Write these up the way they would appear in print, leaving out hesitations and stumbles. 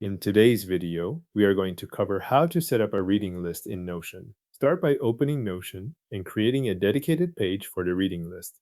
In today's video, we are going to cover how to set up a reading list in Notion. Start by opening Notion and creating a dedicated page for the reading list.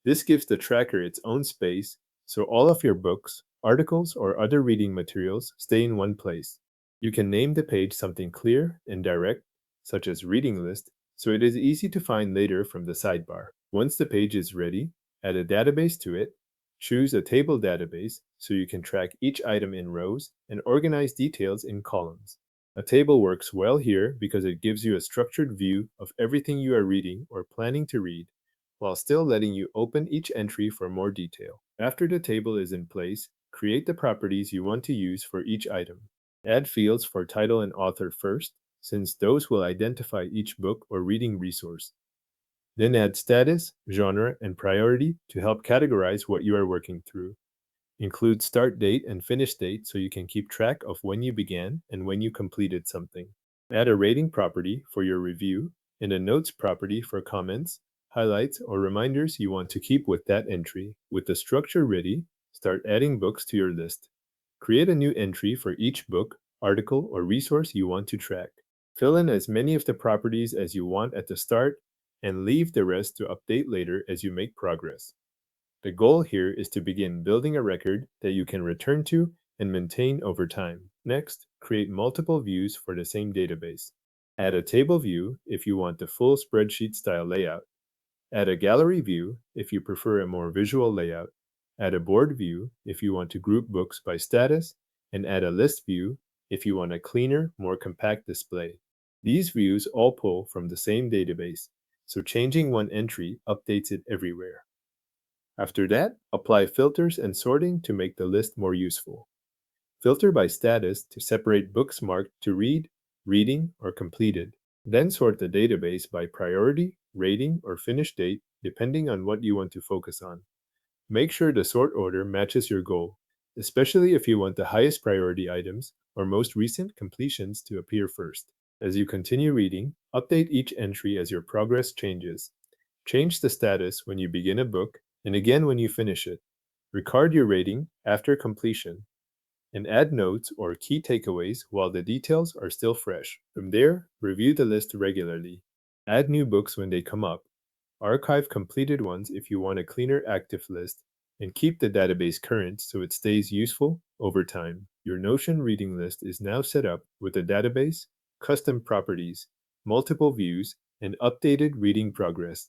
This gives the tracker its own space, so all of your books, articles, or other reading materials stay in one place. You can name the page something clear and direct, such as reading list, so it is easy to find later from the sidebar. Once the page is ready, add a database to it. Choose a table database so you can track each item in rows and organize details in columns. A table works well here because it gives you a structured view of everything you are reading or planning to read, while still letting you open each entry for more detail. After the table is in place, create the properties you want to use for each item. Add fields for title and author first, since those will identify each book or reading resource. Then add status, genre, and priority to help categorize what you are working through. Include start date and finish date so you can keep track of when you began and when you completed something. Add a rating property for your review and a notes property for comments, highlights, or reminders you want to keep with that entry. With the structure ready, start adding books to your list. Create a new entry for each book, article, or resource you want to track. Fill in as many of the properties as you want at the start and leave the rest to update later as you make progress. The goal here is to begin building a record that you can return to and maintain over time. Next, create multiple views for the same database. Add a table view if you want the full spreadsheet style layout. Add a gallery view if you prefer a more visual layout. Add a board view if you want to group books by status, and add a list view if you want a cleaner, more compact display. These views all pull from the same database, so changing one entry updates it everywhere. After that, apply filters and sorting to make the list more useful. Filter by status to separate books marked to read, reading, or completed. Then sort the database by priority, rating, or finish date, depending on what you want to focus on. Make sure the sort order matches your goal, especially if you want the highest priority items or most recent completions to appear first. As you continue reading, update each entry as your progress changes. Change the status when you begin a book and again when you finish it. Record your rating after completion and add notes or key takeaways while the details are still fresh. From there, review the list regularly. Add new books when they come up. Archive completed ones if you want a cleaner active list, and keep the database current so it stays useful over time. Your Notion reading list is now set up with a database, custom properties, multiple views, and updated reading progress.